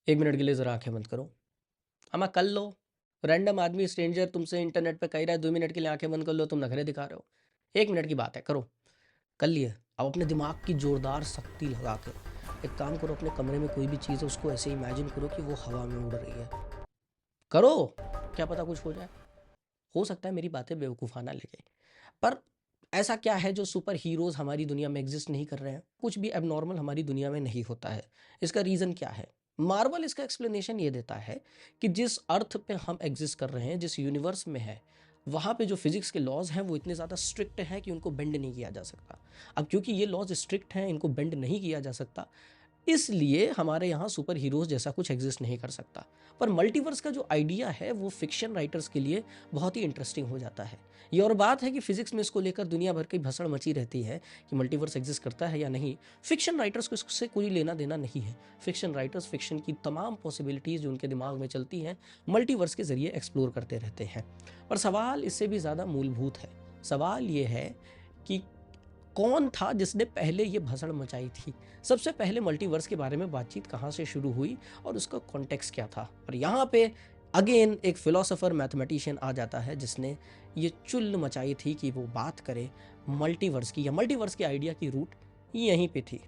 एक मिनट के लिए ज़रा आंखें बंद करो। अमा कर लो। रैंडम आदमी स्ट्रेंजर तुमसे इंटरनेट पे कह रहा है 2 मिनट के लिए आंखें बंद कर लो, तुम नखरे दिखा रहे हो। 1 मिनट की बात है, करो। कर लिए। अब अपने दिमाग की जोरदार शक्ति लगा के एक काम करो, अपने कमरे में कोई भी चीज़ है उसको ऐसे इमेजिन करो कि वो हवा में उड़ रही है। करो, क्या पता कुछ हो जाए। हो सकता है मेरी बातें बेवकूफ़ाना लगे, पर ऐसा क्या है जो सुपर हीरोज़ हमारी दुनिया में एग्जिस्ट नहीं कर रहे हैं? कुछ भी एबनॉर्मल हमारी दुनिया में नहीं होता है। इसका रीज़न क्या है? मार्वल इसका एक्सप्लेनेशन ये देता है कि जिस अर्थ पे हम एग्जिस्ट कर रहे हैं, जिस यूनिवर्स में है, वहाँ पे जो फिजिक्स के लॉज हैं वो इतने ज़्यादा स्ट्रिक्ट हैं कि उनको बेंड नहीं किया जा सकता। अब क्योंकि ये लॉज स्ट्रिक्ट हैं, इनको बेंड नहीं किया जा सकता, इसलिए हमारे यहाँ सुपर हीरोज़ जैसा कुछ एग्जिस्ट नहीं कर सकता। पर मल्टीवर्स का जो आइडिया है वो फिक्शन राइटर्स के लिए बहुत ही इंटरेस्टिंग हो जाता है। ये और बात है कि फिजिक्स में इसको लेकर दुनिया भर की भसड़ मची रहती है कि मल्टीवर्स एग्जिस्ट करता है या नहीं। फिक्शन राइटर्स को इससे कोई लेना देना नहीं है। फिक्शन राइटर्स फिक्शन की तमाम पॉसिबिलिटीज़ जो उनके दिमाग में चलती हैं मल्टीवर्स के ज़रिए एक्सप्लोर करते रहते हैं। पर सवाल इससे भी ज़्यादा मूलभूत है। सवाल ये है कि कौन था जिसने पहले ये भसड़ मचाई थी? सबसे पहले मल्टीवर्स के बारे में बातचीत कहाँ से शुरू हुई और उसका कॉन्टेक्स्ट क्या था? और यहाँ पे अगेन एक फिलोसोफर मैथमेटिशियन आ जाता है जिसने ये चुल्ल मचाई थी कि वो बात करे मल्टीवर्स की, या मल्टीवर्स के आइडिया की रूट यहीं पे थी।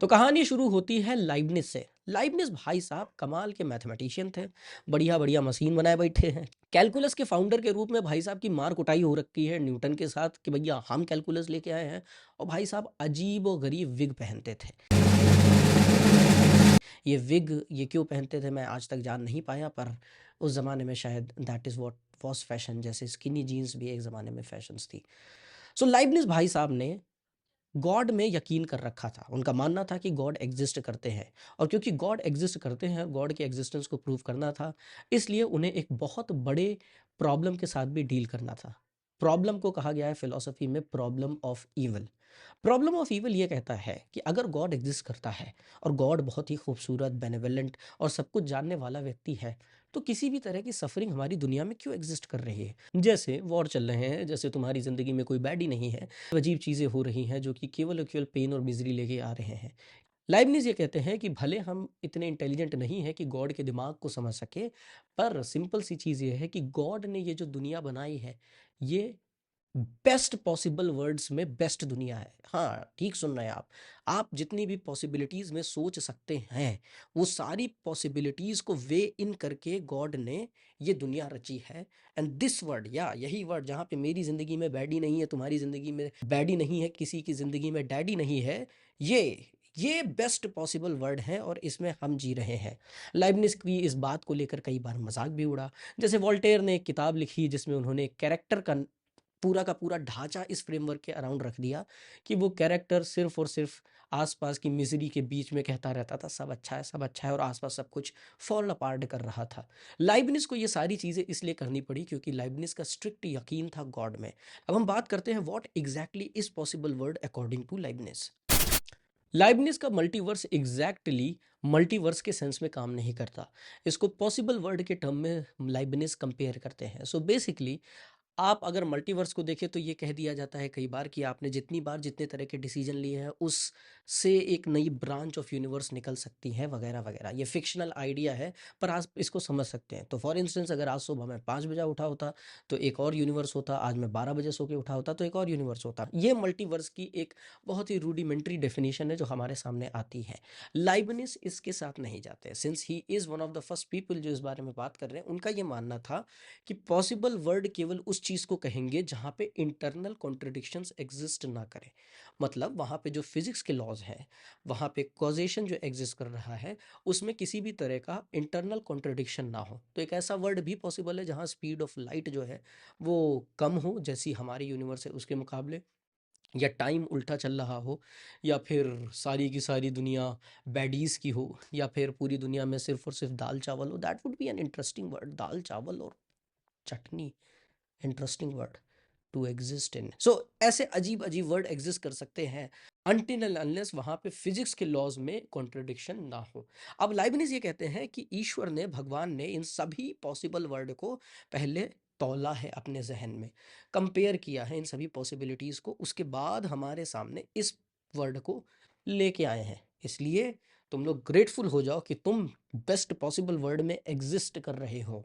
तो कहानी शुरू होती है लाइबनिज से। लाइबनिज भाई साहब कमाल के मैथमेटिशियन थे, बढ़िया बढ़िया मशीन बनाए बैठे हैं। कैलकुलस के फाउंडर के रूप में भाई साहब की मार कुटाई हो रखी है न्यूटन के साथ कि भैया हम कैलकुलस लेके आए हैं। और भाई साहब अजीब और गरीब विग पहनते थे। ये विग ये क्यों पहनते थे मैं आज तक जान नहीं पाया, पर उस ज़माने में शायद that is what was fashion, जैसे स्किनी जीन्स भी एक ज़माने में फैशंस थी। सो लाइबनिज भाई साहब ने गॉड में यकीन कर रखा था। उनका मानना था कि गॉड एग्जिस्ट करते हैं, और क्योंकि गॉड एग्जिस्ट करते हैं, गॉड के एग्जिस्टेंस को प्रूव करना था, इसलिए उन्हें एक बहुत बड़े प्रॉब्लम के साथ भी डील करना था। प्रॉब्लम को कहा गया है फिलॉसफी में problem of evil. Problem of evil ये कहता है कि अगर गॉड एग्जिस्ट करता है और गॉड बहुत ही खूबसूरत, बेनेवलेंट और सब कुछ जानने वाला व्यक्ति है, तो किसी भी तरह की सफरिंग हमारी दुनिया में क्यों एग्जिस्ट कर रही है? जैसे वॉर चल रहे हैं, जैसे तुम्हारी ज़िंदगी में कोई बैडी नहीं है, अजीब चीज़ें हो रही हैं जो कि केवल और केवल पेन और मिजरी लेके आ रहे हैं। लाइबनिज़ ये कहते हैं कि भले हम इतने इंटेलिजेंट नहीं हैं कि गॉड के दिमाग को समझ सके, पर सिंपल सी चीज़ ये है कि गॉड ने ये जो दुनिया बनाई है, ये बेस्ट पॉसिबल वर्ड्स में बेस्ट दुनिया है। हाँ, ठीक सुन रहे हैं आप। आप जितनी भी पॉसिबिलिटीज़ में सोच सकते हैं, वो सारी पॉसिबिलिटीज़ को वे इन करके गॉड ने ये दुनिया रची है। एंड दिस वर्ड, या यही वर्ड जहाँ पे मेरी ज़िंदगी में बैडी नहीं है, तुम्हारी ज़िंदगी में बैडी नहीं है, किसी की ज़िंदगी में डैडी नहीं है, ये बेस्ट पॉसिबल वर्ड है और इसमें हम जी रहे हैं। लाइबनिज़ की इस बात को लेकर कई बार मज़ाक भी उड़ा। जैसे वोल्टेयर ने एक किताब लिखी जिसमें उन्होंने कैरेक्टर का पूरा का पूरा ढांचा इस फ्रेमवर्क के अराउंड रख दिया कि वो कैरेक्टर सिर्फ और सिर्फ आसपास की मिजरी के बीच में कहता रहता था सब अच्छा है, सब अच्छा है, और आसपास सब कुछ फॉल अपार्ट कर रहा था। लाइबनिस को ये सारी चीज़ें इसलिए करनी पड़ी क्योंकि लाइबनिस का स्ट्रिक्ट यकीन था गॉड में। अब हम बात करते हैं what exactly is possible world according to Leibniz. Leibniz का मल्टीवर्स एग्जैक्टली मल्टीवर्स के सेंस में काम नहीं करता। इसको पॉसिबल वर्ड के टर्म में लाइबनिस कंपेयर करते हैं। सो बेसिकली आप अगर मल्टीवर्स को देखें तो ये कह दिया जाता है कई बार कि आपने जितनी बार जितने तरह के डिसीजन लिए हैं उस से एक नई ब्रांच ऑफ यूनिवर्स निकल सकती है, वगैरह वगैरह। ये फिक्शनल आइडिया है, पर आप इसको समझ सकते हैं। तो फॉर इंस्टेंस अगर आज सुबह मैं 5 बजे उठा होता तो एक और यूनिवर्स होता, आज मैं 12 बजे सो के उठा होता तो एक और यूनिवर्स होता। ये मल्टीवर्स की एक बहुत ही रूडिमेंट्री डेफिनेशन है जो हमारे सामने आती है। लाइबनिस इसके साथ नहीं जाते, since he is one of the first people जो इस बारे में बात कर रहे हैं। उनका ये मानना था कि पॉसिबल वर्ड केवल उस चीज़ को कहेंगे जहाँ पे इंटरनल कॉन्ट्रडिक्शंस एग्जिस्ट ना करें। मतलब वहाँ पे जो फिजिक्स के लॉज हैं, वहाँ पे कॉजेशन जो एग्जिस्ट कर रहा है, उसमें किसी भी तरह का इंटरनल कॉन्ट्रडिक्शन ना हो। तो एक ऐसा वर्ड भी पॉसिबल है जहाँ स्पीड ऑफ लाइट जो है वो कम हो, जैसी हमारी यूनिवर्स है उसके मुकाबले, या टाइम उल्टा चल रहा हो, या फिर सारी की सारी दुनिया बैडीज़ की हो, या फिर पूरी दुनिया में सिर्फ और सिर्फ दाल चावल हो। That would be an interesting word, दाल चावल और चटनी। Interesting word to exist in. So ऐसे अजीब अजीब वर्ड एग्जिस्ट कर सकते हैं अनटिल एंड अनलेस वहां पे फिजिक्स के लॉज में कॉन्ट्रडिक्शन ना हो। अब लाइबनिज ये कहते हैं कि ईश्वर ने, भगवान ने इन सभी पॉसिबल वर्ड को पहले तौला है अपने जहन में, कंपेयर किया है इन सभी पॉसिबिलिटीज को, उसके बाद हमारे सामने इस वर्ड को लेके आए हैं। इसलिए तुम लोग ग्रेटफुल हो जाओ कि तुम बेस्ट पॉसिबल वर्ल्ड में एग्जिस्ट कर रहे हो।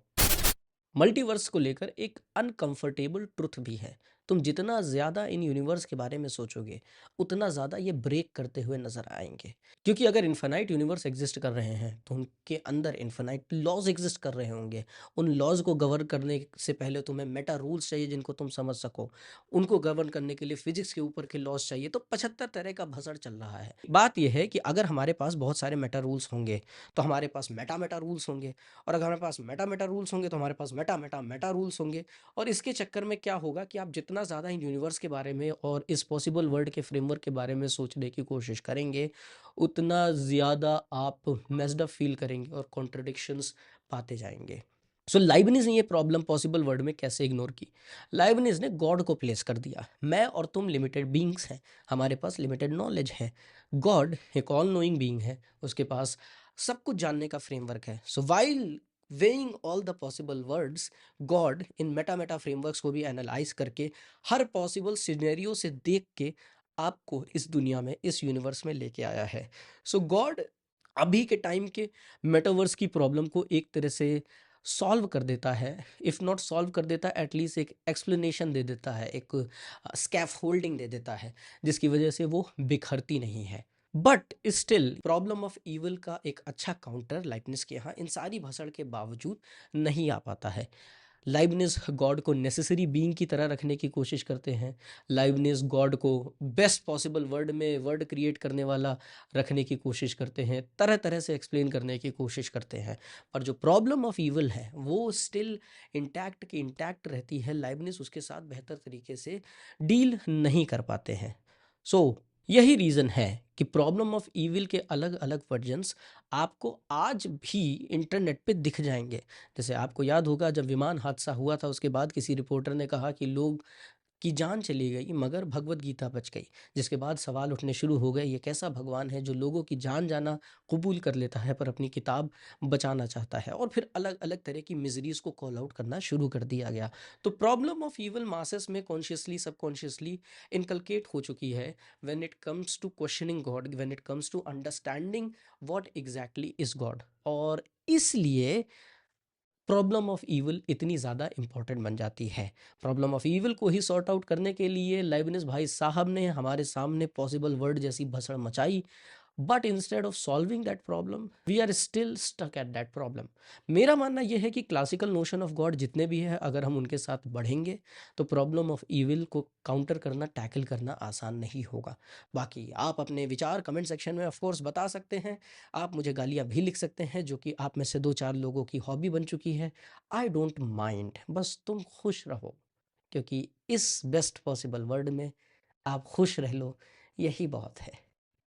मल्टीवर्स को लेकर एक अनकंफर्टेबल ट्रुथ भी है। तुम जितना ज़्यादा इन यूनिवर्स के बारे में सोचोगे, उतना ज़्यादा ये ब्रेक करते हुए नज़र आएंगे। क्योंकि अगर इन्फिनाइट यूनिवर्स एग्जिस्ट कर रहे हैं तो उनके अंदर इन्फिनाइट लॉज एग्जिस्ट कर रहे होंगे। उन लॉज को गवर्न करने से पहले तुम्हें मेटा रूल्स चाहिए जिनको तुम समझ सको। उनको गवर्न करने के लिए फिजिक्स के ऊपर के लॉज चाहिए। तो 75 तरह का भसड़ चल रहा है। बात यह है कि अगर हमारे पास बहुत सारे मेटा रूल्स होंगे तो हमारे पास मेटा मेटा रूल्स होंगे, और अगर हमारे पास मेटा मेटा रूल्स होंगे तो हमारे पास मेटा मेटा मेटा रूल्स होंगे। और इसके चक्कर में क्या होगा कि आप जितना ज़्यादा इन यूनिवर्स के बारे में और इस पॉसिबल वर्ल्ड के फ्रेमवर्क के बारे में सोचने की कोशिश करेंगे, उतना ज़्यादा आप मेस्ड अप फील करेंगे और कॉन्ट्रडिक्शंस पाते जाएंगे। सो लाइबनिज ने ये प्रॉब्लम पॉसिबल वर्ल्ड में कैसे इग्नोर की? लाइबनिज ने गॉड को प्लेस कर दिया। मैं और तुम लिमिटेड बींग्स हैं, हमारे पास लिमिटेड नॉलेज है। गॉड एक ऑल नोइंग बीइंग है, उसके पास सब कुछ जानने का फ्रेमवर्क है। So while weighing all the possible words, God in Meta Meta frameworks को भी एनालाइज करके हर पॉसिबल सिनेरियो से देख के आपको इस दुनिया में, इस यूनिवर्स में लेके आया है। सो गॉड अभी के टाइम के मेटावर्स की प्रॉब्लम को एक तरह से सॉल्व कर देता है। इफ़ नॉट सॉल्व कर देता, एटलीस्ट एक एक्सप्लेनेशन दे देता है, एक स्कैफ होल्डिंग दे देता है, जिसकी वजह से वो बिखरती नहीं है। But still problem of evil का एक अच्छा काउंटर लाइबनिज के यहाँ इन सारी भसड़ के बावजूद नहीं आ पाता है। लाइबनिज गॉड को नेसेसरी बीइंग की तरह रखने की कोशिश करते हैं। लाइबनिज गॉड को बेस्ट पॉसिबल वर्ड में वर्ड क्रिएट करने वाला रखने की कोशिश करते हैं, तरह तरह से एक्सप्लेन करने की कोशिश करते हैं। पर जो प्रॉब्लम ऑफ ईविल है वो स्टिल इंटैक्ट की इंटैक्ट रहती है। लाइबनिज उसके साथ बेहतर तरीके से डील नहीं कर पाते हैं। सो यही रीज़न है कि प्रॉब्लम ऑफ ईविल के अलग अलग वर्जन्स आपको आज भी इंटरनेट पे दिख जाएंगे। जैसे आपको याद होगा जब विमान हादसा हुआ था, उसके बाद किसी रिपोर्टर ने कहा कि लोग की जान चली गई मगर भगवत गीता बच गई। जिसके बाद सवाल उठने शुरू हो गए, ये कैसा भगवान है जो लोगों की जान जाना कबूल कर लेता है पर अपनी किताब बचाना चाहता है। और फिर अलग अलग तरह की मिजरीज को कॉल आउट करना शुरू कर दिया गया। तो प्रॉब्लम ऑफ ईवल मासेस में कॉन्शियसली सबकॉन्शियसली इनकलकेट हो चुकी है when it comes to questioning God, when it comes to understanding what exactly is God. और इसलिए प्रॉब्लम ऑफ ईविल इतनी ज़्यादा इंपॉर्टेंट बन जाती है। प्रॉब्लम ऑफ ईविल को ही सॉर्ट आउट करने के लिए लाइबनिज भाई साहब ने हमारे सामने पॉसिबल वर्ड जैसी भसड़ मचाई। But instead of solving that problem we are still stuck at that problem. मेरा मानना यह है कि क्लासिकल नोशन ऑफ गॉड जितने भी है, अगर हम उनके साथ बढ़ेंगे तो प्रॉब्लम ऑफ ईविल को काउंटर करना, टैकल करना आसान नहीं होगा। बाकी आप अपने विचार कमेंट सेक्शन में ऑफ कोर्स बता सकते हैं। आप मुझे गालियाँ भी लिख सकते हैं, जो कि आप में से 2-4 लोगों की हॉबी बन चुकी है। आई डोंट माइंड, बस तुम खुश रहो, क्योंकि इस बेस्ट पॉसिबल वर्ल्ड में आप खुश रह लो, यही बहुत है।